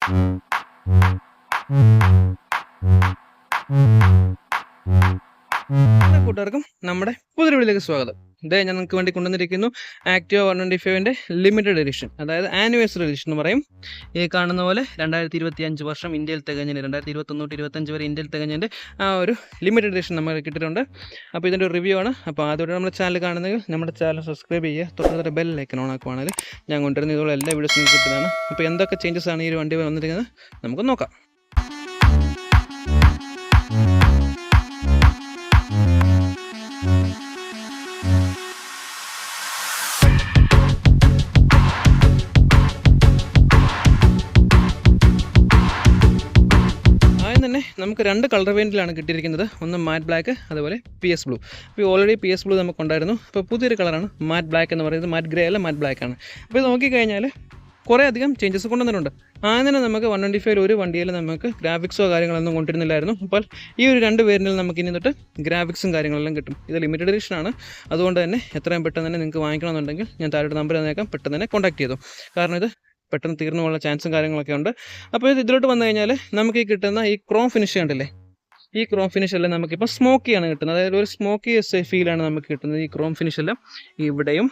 എല്ലാ കൂട്ടുകാർക്കും നമ്മുടെ പുതിയ വീഡിയോയിലേക്ക് സ്വാഗതം. ഇതേ ഞാൻ നിങ്ങൾക്ക് വേണ്ടി കൊണ്ടുവന്നിരിക്കുന്നു ആക്ടിവ 125ൻ്റെ ലിമിറ്റഡ് എഡിഷൻ, അതായത് ആനിവേഴ്സറി എഡിഷൻ എന്ന് പറയും. ഈ കാണുന്ന പോലെ 2025 വർഷം ഇന്ത്യയിൽ തികഞ്ഞതിന് 2021-25 വരെ ഇന്ത്യയിൽ തികഞ്ഞതിൻ്റെ ആ ഒരു ലിമിറ്റഡ് എഡിഷൻ നമുക്ക് കിട്ടിയിട്ടുണ്ട്. അപ്പോൾ ഇതിൻ്റെ ഒരു റിവ്യൂ ആണ്. അപ്പോൾ ആദ്യമായിട്ട് നമ്മുടെ ചാനൽ കാണുന്നെങ്കിൽ നമ്മുടെ ചാനൽ സബ്സ്ക്രൈബ് ചെയ്യുക, തൊട്ടടുത്ത ബെൽ ഐക്കൺ ഓൺ ആക്കുവാണെങ്കിൽ ഞാൻ കൊണ്ടുവരുന്ന ഇതുപോലെ എല്ലാ വീഡിയോസും നിങ്ങൾക്ക് കിട്ടുന്നതാണ്. അപ്പോൾ എന്തൊക്കെ ചേഞ്ചസ് ആണ് ഈ ഒരു വണ്ടി വന്നിരിക്കുന്നത് നമുക്ക് നോക്കാം. തന്നെ നമുക്ക് രണ്ട് കളർ വേരിയൻറ്റിലാണ് കിട്ടിയിരിക്കുന്നത്. ഒന്ന് മാറ്റ് ബ്ലാക്ക്, അതുപോലെ PS ബ്ലൂ. ഇപ്പോൾ ഓൾറെഡി PS ബ്ലൂ നമുക്കുണ്ടായിരുന്നു. അപ്പോൾ പുതിയൊരു കളറാണ് മാറ്റ് ബ്ലാക്ക് എന്ന് പറയുന്നത്. മാറ്റ് ഗ്രേ അല്ല, മാറ്റ് ബ്ലാക്ക് ആണ്. അപ്പോൾ ഇത് നോക്കിക്കഴിഞ്ഞാൽ കുറേ അധികം ചേഞ്ചസ് കൊണ്ടുവന്നിട്ടുണ്ട്. ആദ്യം നമുക്ക് 125 ഒരു വണ്ടിയിൽ നമുക്ക് ഗ്രാഫിക്സോ കാര്യങ്ങളൊന്നും കൊണ്ടിരുന്നില്ലായിരുന്നു. അപ്പോൾ ഈ ഒരു രണ്ട് വേരിയൻറ്റിൽ നമുക്ക് ഇനി തൊട്ട് ഗ്രാഫിക്സും കാര്യങ്ങളെല്ലാം കിട്ടും. ഇത് ലിമിറ്റഡ് എഡിഷനാണ്. അതുകൊണ്ട് തന്നെ എത്രയും പെട്ടെന്ന് തന്നെ നിങ്ങൾക്ക് വാങ്ങിക്കണമെന്നുണ്ടെങ്കിൽ ഞാൻ താഴോട്ട് നമ്പർ തന്നേക്കാം, പെട്ടെന്ന് തന്നെ കോൺടാക്ട് ചെയ്തു. കാരണം ഇത് പെട്ടെന്ന് തീർന്നു പോകാനുള്ള ചാൻസും കാര്യങ്ങളൊക്കെ ഉണ്ട്. അപ്പോൾ ഇത് ഇതിലോട്ട് വന്നു കഴിഞ്ഞാൽ നമുക്ക് ഈ കിട്ടുന്ന ഈ ക്രോം ഫിനിഷ് കണ്ടില്ലേ, ഈ ക്രോം ഫിനിഷ് എല്ലാം നമുക്കിപ്പോൾ സ്മോക്കിയാണ് കിട്ടുന്നത്. അതായത് ഒരു സ്മോക്കി ഫീലാണ് നമുക്ക് കിട്ടുന്നത്. ഈ ക്രോം ഫിനിഷ് എല്ലാം ഇവിടെയും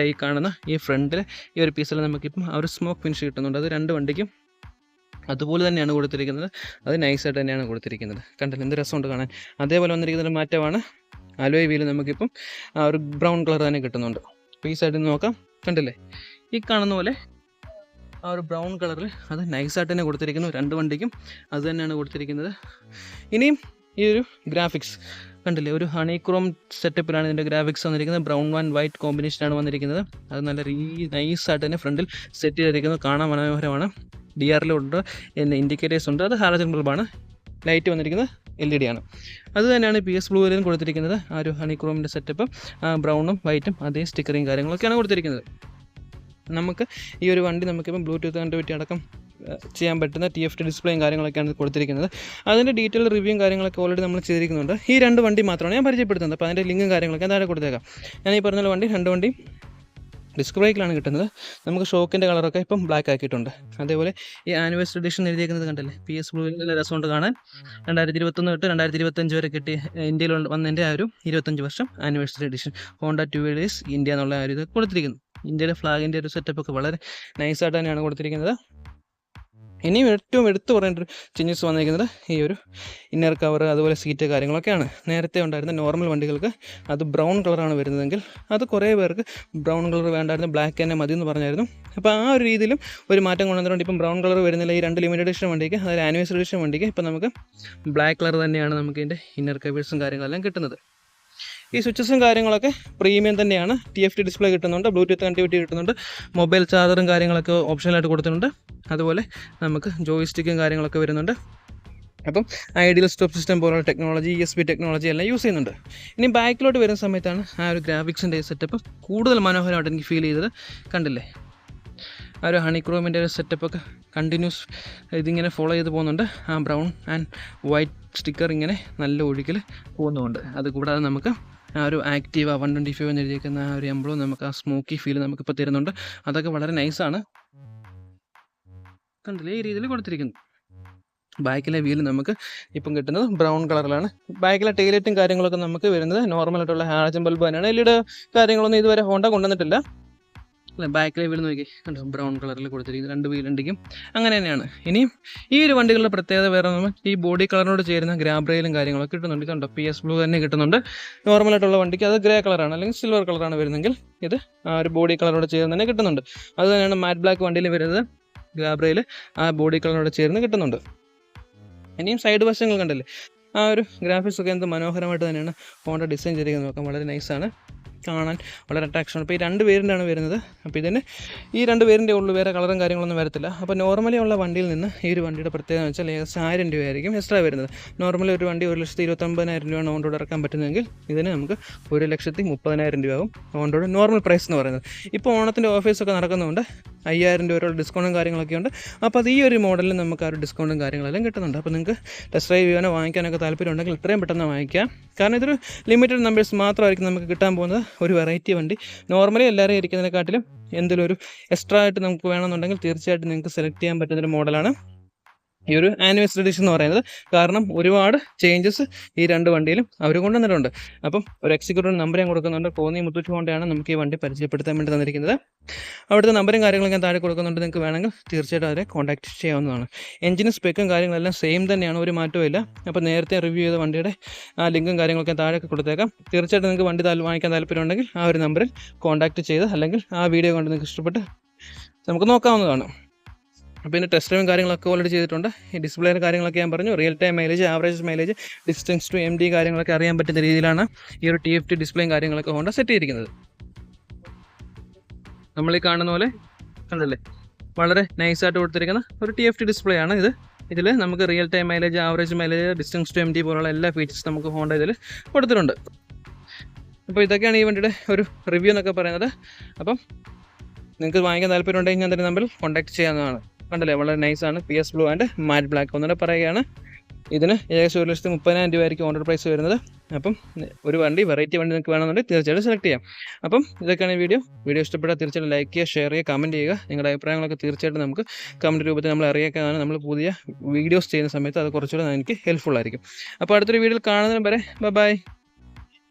ഈ കാണുന്ന ഈ ഫ്രണ്ടിൽ ഈ ഒരു പീസെല്ലാം നമുക്കിപ്പം ആ ഒരു സ്മോക്ക് ഫിനിഷ് കിട്ടുന്നുണ്ട്. അത് രണ്ട് വണ്ടിക്കും അതുപോലെ തന്നെയാണ് കൊടുത്തിരിക്കുന്നത്. അത് നൈസായിട്ട് തന്നെയാണ് കൊടുത്തിരിക്കുന്നത്. കണ്ടില്ല എന്ത് രസമുണ്ട് കാണാൻ. അതേപോലെ വന്നിരിക്കുന്ന ഒരു മാറ്റമാണ് അലോയ് വീല് നമുക്കിപ്പം ആ ഒരു ബ്രൗൺ കളർ തന്നെ കിട്ടുന്നുണ്ട്. അപ്പോൾ ഈ സൈഡിൽ നിന്ന് നോക്കാം, കണ്ടില്ലേ ഈ കാണുന്ന പോലെ ആ ഒരു ബ്രൗൺ കളറിൽ അത് നൈസായിട്ട് തന്നെ കൊടുത്തിരിക്കുന്നു. രണ്ട് വണ്ടിക്കും അത് തന്നെയാണ് കൊടുത്തിരിക്കുന്നത്. ഇനിയും ഈ ഒരു ഗ്രാഫിക്സ് കണ്ടില്ലേ, ഒരു ഹണി ക്രോം സെറ്റപ്പിലാണ് ഇതിൻ്റെ ഗ്രാഫിക്സ് വന്നിരിക്കുന്നത്. ബ്രൗൺ ആൻഡ് വൈറ്റ് കോമ്പിനേഷനാണ് വന്നിരിക്കുന്നത്. അത് നല്ല നൈസായിട്ട് തന്നെ ഫ്രണ്ടിൽ സെറ്റ് ചെയ്തിരിക്കുന്നത്. കാണാൻ മനോഹരമാണ്. DRLുണ്ട്, ഇൻഡിക്കേറ്റേഴ്സ് ഉണ്ട്. അത് ഹാലജൻ ബൾബാണ്. ലൈറ്റ് വന്നിരിക്കുന്നത് LED ആണ്. അത് തന്നെയാണ് PS ബ്ലൂവിലും കൊടുത്തിരിക്കുന്നത്. ആ ഒരു ഹണി ക്രോമിൻ്റെ സെറ്റപ്പ് ബ്രൗണും വൈറ്റും അതേ സ്റ്റിക്കറിങ് കാര്യങ്ങളൊക്കെയാണ് കൊടുത്തിരിക്കുന്നത്. നമുക്ക് ഈ ഒരു വണ്ടി നമുക്കിപ്പം ബ്ലൂടൂത്ത് കണക്ടിവിറ്റി അടക്കം ചെയ്യാൻ പറ്റുന്ന TFT ഡിസ്പ്ലേയും കാര്യങ്ങളൊക്കെയാണ് കൊടുത്തിരിക്കുന്നത്. അതിൻ്റെ ഡീറ്റെയിൽ റിവ്യൂയും കാര്യങ്ങളൊക്കെ ഓൾറെഡി നമ്മൾ ചെയ്തിരിക്കുന്നുണ്ട്. ഈ രണ്ട് വണ്ടി മാത്രമാണ് ഞാൻ പരിചയപ്പെടുത്തുന്നത്. അപ്പോൾ അതിൻ്റെ ലിങ്കും കാര്യങ്ങളൊക്കെ താഴെ കൊടുത്തേക്കാം. ഞാൻ ഈ പറഞ്ഞ വണ്ടി രണ്ട് വണ്ടി ഡിസ്ക് ബ്രേക്കിലാണ് കിട്ടുന്നത്. നമുക്ക് ഷോക്കിൻ്റെ കളറൊക്കെ ഇപ്പം ബ്ലാക്ക് ആക്കിയിട്ടുണ്ട്. അതേപോലെ ഈ ആനിവേഴ്സറി എഡിഷൻ എഴുതിയിരിക്കുന്നത് കണ്ടല്ലേ, PS ബ്ലൂവിൽ രസമുണ്ട് കാണാൻ. 2021 തൊട്ട് 2025 വരെ കിട്ടിയ ഇന്ത്യയിൽ വന്നതിൻ്റെ ആ ഒരു 25 വർഷം anniversary edition Honda 2 wheelers India എന്നുള്ള ആ ഒരു ഇത് കൊടുത്തിരിക്കുന്നു. ഇന്ത്യയുടെ ഫ്ലാഗിൻ്റെ ഒരു സെറ്റപ്പൊക്കെ വളരെ നൈസായിട്ട് തന്നെയാണ് കൊടുത്തിരിക്കുന്നത്. ഇനിയും ഏറ്റവും എടുത്തു പറയേണ്ട ഒരു ചേഞ്ചസ് വന്നിരിക്കുന്നത് ഈ ഒരു ഇന്നർ കവർ, അതുപോലെ സീറ്റ് കാര്യങ്ങളൊക്കെയാണ്. നേരത്തെ ഉണ്ടായിരുന്ന നോർമൽ വണ്ടികൾക്ക് അത് ബ്രൗൺ കളറാണ് വരുന്നതെങ്കിൽ അത് കുറേ പേർക്ക് ബ്രൗൺ കളർ വേണ്ടായിരുന്നു, ബ്ലാക്ക് തന്നെ മതി എന്ന് പറഞ്ഞായിരുന്നു. അപ്പോൾ ആ ഒരു രീതിയിലും ഒരു മാറ്റം കൊണ്ടുവന്നിട്ടുണ്ട്. ഇപ്പം ബ്രൗൺ കളർ വരുന്നില്ല ഈ രണ്ട് ലിമിറ്റഡ് എഡിഷൻ വണ്ടിക്ക്, അതായത് ആനിവേഴ്സറി എഡിഷൻ വണ്ടിക്ക്. ഇപ്പം നമുക്ക് ബ്ലാക്ക് കളർ തന്നെയാണ് നമുക്ക് ഇതിൻ്റെ ഇന്നർ കവേഴ്സും കാര്യങ്ങളെല്ലാം കിട്ടുന്നത്. ഈ സ്വിച്ചസും കാര്യങ്ങളൊക്കെ പ്രീമിയം തന്നെയാണ്. TFT ഡിസ്പ്ലേ കിട്ടുന്നുണ്ട്, ബ്ലൂടൂത്ത് കണക്ടിവിറ്റി കിട്ടുന്നുണ്ട്, മൊബൈൽ ചാർജറും കാര്യങ്ങളൊക്കെ ഓപ്ഷണലായിട്ട് കൊടുത്തിട്ടുണ്ട്. അതുപോലെ നമുക്ക് ജോയിസ്റ്റിക്കും കാര്യങ്ങളൊക്കെ വരുന്നുണ്ട്. അപ്പം ഐഡിയൽ സ്റ്റോപ്പ് സിസ്റ്റം പോലുള്ള ടെക്നോളജി, ESP ടെക്നോളജി എല്ലാം യൂസ് ചെയ്യുന്നുണ്ട്. ഇനി ബാക്കിലോട്ട് വരുന്ന സമയത്താണ് ആ ഒരു ഗ്രാഫിക്സിൻ്റെ സെറ്റപ്പ് കൂടുതൽ മനോഹരമായിട്ട് എനിക്ക് ഫീൽ ചെയ്തത്. കണ്ടില്ലേ ആ ഒരു ഹണിക്രോമിൻ്റെ ഒരു സെറ്റപ്പൊക്കെ കണ്ടിന്യൂസ് ഇതിങ്ങനെ ഫോളോ ചെയ്ത് പോകുന്നുണ്ട്. ആ ബ്രൗൺ ആൻഡ് വൈറ്റ് സ്റ്റിക്കർ ഇങ്ങനെ നല്ല ഒഴുക്കിൽ പോകുന്നുണ്ട്. അതുകൂടാതെ നമുക്ക് ആ ഒരു ആക്റ്റീവ 125 എന്ന് എഴുതിയിരിക്കുന്ന ആ ഒരു എംബ്ലം നമുക്ക് ആ സ്മോക്കി ഫീൽ നമുക്കിപ്പോൾ തരുന്നുണ്ട്. അതൊക്കെ വളരെ നൈസാണ്. കണ്ടില്ലേ ഈ രീതിയിൽ കൊടുത്തിരിക്കുന്നു. ബാക്കിലെ വീല് നമുക്ക് ഇപ്പം കിട്ടുന്നത് ബ്രൗൺ കളറിലാണ്. ബാക്കിലെ ടൈലറ്റും കാര്യങ്ങളൊക്കെ നമുക്ക് വരുന്നത് നോർമലായിട്ടുള്ള ഹാലജൻ ബൾബ് തന്നെയാണ്. LED കാര്യങ്ങളൊന്നും ഇതുവരെ ഹോണ്ട കൊണ്ടുവന്നിട്ടില്ല. അല്ല ബാക്കിലെ വീൽ നോക്കി കണ്ടോ, ബ്രൗൺ കളറിൽ കൊടുത്തിരിക്കുന്നത് രണ്ട് വീലുണ്ടെങ്കിൽ അങ്ങനെ തന്നെയാണ്. ഇനിയും ഈ ഒരു വണ്ടികളുടെ പ്രത്യേകത വേറെ ഈ ബോഡി കളറിനോട് ചേരുന്ന ഗ്രാബ് റെയിലും കാര്യങ്ങളൊക്കെ കിട്ടുന്നുണ്ട്. കണ്ടോ PS ബ്ലൂ തന്നെ കിട്ടുന്നുണ്ട്. നോർമലായിട്ടുള്ള വണ്ടിക്ക് അത് ഗ്രേ കളറാണ് അല്ലെങ്കിൽ സിൽവർ കളറാണ് വരുന്നെങ്കിൽ ഇത് ആ ഒരു ബോഡി കളറിനോട് ചേർന്ന് തന്നെ കിട്ടുന്നുണ്ട്. അത് തന്നെയാണ് മാറ്റ് ബ്ലാക്ക് വണ്ടിയിൽ വരുന്നത്. ഗ്രാബ് റെയിൽ ആ ബോഡി കളറിനോട് ചേർന്ന് കിട്ടുന്നുണ്ട്. ഇനിയും സൈഡ് വശങ്ങൾ കണ്ടല്ലേ, ആ ഒരു ഗ്രാഫിക്സ് ഒക്കെ എന്ത് മനോഹരമായിട്ട് തന്നെയാണ് ഹോണ്ട ഡിസൈൻ ചെയ്തിരിക്കുന്നത്. നോക്കാം വളരെ നൈസാണ്, കാണാൻ വളരെ അട്രാക്ഷനാണ്. ഇപ്പോൾ ഈ രണ്ട് പേരിൻ്റാണ് വരുന്നത്. അപ്പോൾ ഇതിന് ഈ രണ്ട് പേരിൻ്റെ ഉള്ളൂ, വേറെ കളറും കാര്യങ്ങളൊന്നും വരത്തില്ല. അപ്പോൾ നോർമലി ഉള്ള വണ്ടിയിൽ നിന്ന് ഈ ഒരു വണ്ടിയുടെ പ്രത്യേകത എന്ന് വെച്ചാൽ ഏകദേശം 1000 രൂപയായിരിക്കും എക്സ്ട്രാ വരുന്നത്. നോർമലി ഒരു വണ്ടി 1,29,000 രൂപയാണ് ഓൺ-റോഡ് ഇറക്കാൻ പറ്റുന്നതെങ്കിൽ ഇതിന് നമുക്ക് 1,30,30,000 രൂപയാവും ഓൺ-റോഡ് നോർമൽ പ്രൈസ് എന്ന് പറയുന്നത്. ഇപ്പോൾ ഓണത്തിൻ്റെ ഓഫേഴ്സൊക്കെ നടക്കുന്നുണ്ട്, 5,000 രൂപയുള്ള ഡിസ്കൗണ്ടും കാര്യങ്ങളൊക്കെ ഉണ്ട്. അപ്പോൾ അത് ഈ ഒരു മോഡലിൽ നമുക്ക് ആ ഒരു ഡിസ്കൗണ്ടും കാര്യങ്ങളെല്ലാം കിട്ടുന്നുണ്ട്. അപ്പോൾ നിങ്ങൾക്ക് ടെസ്റ്റ് ഡ്രൈവ് ചെയ്യാനോ വാങ്ങിക്കാനൊക്കെ താല്പര്യം ഉണ്ടെങ്കിൽ ഇത്രയും പെട്ടെന്ന് വാങ്ങിക്കാം. കാരണം ഇതൊരു ലിമിറ്റഡ് നമ്പേഴ്സ് മാത്രമായിരിക്കും നമുക്ക് കിട്ടാൻ പോകുന്നത്. ഒരു വെറൈറ്റി വണ്ടി നോർമലി എല്ലാവരും ഇരിക്കുന്നതിനെക്കാട്ടിലും എന്തെങ്കിലും ഒരു എക്സ്ട്രാ ആയിട്ട് നമുക്ക് വേണമെന്നുണ്ടെങ്കിൽ തീർച്ചയായിട്ടും നിങ്ങൾക്ക് സെലക്ട് ചെയ്യാൻ പറ്റുന്നൊരു മോഡലാണ്. ഈ ഒരു ആനിവേഴ്സറി എഡിഷൻ എന്ന് പറയുന്നത്. കാരണം ഒരുപാട് ചേഞ്ചസ് ഈ രണ്ട് വണ്ടിയിലും അവർ കൊണ്ടുവന്നിട്ടുണ്ട്. അപ്പം ഒരു എക്സിക്യൂട്ടീവ് നമ്പർ ഞാൻ കൊടുക്കുന്നുണ്ട്. കോന്നി മുത്തൂറ്റ് ഹോണ്ടയാണ് നമുക്ക് ഈ വണ്ടി പരിചയപ്പെടുത്താൻ വേണ്ടി തന്നിരിക്കുന്നത്. അവിടുത്തെ നമ്പറും കാര്യങ്ങളും ഞാൻ താഴെ കൊടുക്കുന്നുണ്ട്. നിങ്ങൾക്ക് വേണമെങ്കിൽ തീർച്ചയായിട്ടും അവരെ കോൺടാക്ട് ചെയ്യാവുന്നതാണ്. എഞ്ചിനും സ്പെക്കും കാര്യങ്ങളെല്ലാം സെയിം തന്നെയാണ്, ഒരു മാറ്റവും ഇല്ല. അപ്പോൾ നേരത്തെ റിവ്യൂ ചെയ്ത വണ്ടിയുടെ ആ ലിങ്കും കാര്യങ്ങളൊക്കെ താഴെ കൊടുത്തേക്കാം. തീർച്ചയായിട്ടും നിങ്ങൾക്ക് വണ്ടി വാങ്ങിക്കാൻ താല്പര്യമുണ്ടെങ്കിൽ ആ ഒരു നമ്പറിൽ കോൺടാക്ട് ചെയ്ത് അല്ലെങ്കിൽ ആ വീഡിയോ കണ്ട് നിങ്ങൾക്ക് ഇഷ്ടപ്പെട്ട് നമുക്ക് നോക്കാവുന്നതാണ്. അപ്പോൾ ഇതിൻ്റെ ടെസ്റ്റ് ഡ്രൈവും കാര്യങ്ങളൊക്കെ ഓൾറെഡി ചെയ്തിട്ടുണ്ട്. ഈ ഡിസ്പ്ലേയുടെ കാര്യങ്ങളൊക്കെ ഞാൻ പറഞ്ഞു. Real time mileage, average mileage, distance to MD കാര്യങ്ങളൊക്കെ അറിയാൻ പറ്റുന്ന രീതിയിലാണ് ഈ ഒരു TFT ഡിസ്പ്ലേയും കാര്യങ്ങളൊക്കെ ഹോണ്ട സെറ്റ് ചെയ്തിരിക്കുന്നത്. നമ്മൾ ഈ കാണുന്ന പോലെ കണ്ടല്ലേ, വളരെ നൈസായിട്ട് കൊടുത്തിരിക്കുന്ന ഒരു TFT ഡിസ്പ്ലേ ആണ് ഇത്. ഇതിൽ നമുക്ക് real time mileage, average mileage, distance to MD പോലുള്ള എല്ലാ ഫീച്ചേഴ്സ് നമുക്ക് ഹോണ്ട ഇതിൽ കൊടുത്തിട്ടുണ്ട്. അപ്പോൾ ഇതൊക്കെയാണ് ഈ വണ്ടിയുടെ ഒരു റിവ്യൂ എന്നൊക്കെ പറയുന്നത്. അപ്പം നിങ്ങൾക്ക് വാങ്ങിക്കാൻ താല്പര്യമുണ്ടെങ്കിൽ ഞാൻ തന്നെ നമ്പറിൽ കോൺടാക്ട് ചെയ്യാവുന്നതാണ്. കണ്ടല്ലേ, വളരെ നൈസാണ്. PS blue and mat black. ഒന്നുകൂടെ പറയുകയാണ്, ഇതിന് ഏകദേശം 1,30,000 രൂപയായിരിക്കും ഓർഡർ പ്രൈസ് വരുന്നത്. അപ്പം ഒരു വണ്ടി, വെറൈറ്റി വണ്ടി നിങ്ങൾക്ക് വേണമെന്നുണ്ടെങ്കിൽ തീർച്ചയായിട്ടും സെലക്ട് ചെയ്യാം. അപ്പം ഇതൊക്കെയാണ് വീഡിയോ ഇഷ്ടപ്പെട്ടാൽ തീർച്ചയായിട്ടും ലൈക്ക് ചെയ്യുക, ഷെയർ ചെയ്യുക, കമൻറ്റ് ചെയ്യുക. നിങ്ങളുടെ അഭിപ്രായങ്ങളൊക്കെ തീർച്ചയായിട്ടും നമുക്ക് കമൻറ്റ് രൂപത്തിൽ നമ്മൾ അറിയിക്കുന്നതാണ്. നമ്മൾ പുതിയ വീഡിയോസ് ചെയ്യുന്ന സമയത്ത് അത് കുറച്ചുകൂടെ എനിക്ക് ഹെൽപ്ഫുൾ ആയിരിക്കും. അപ്പോൾ അടുത്തൊരു വീഡിയോയിൽ കാണുന്നതിന് വരെ ബൈ.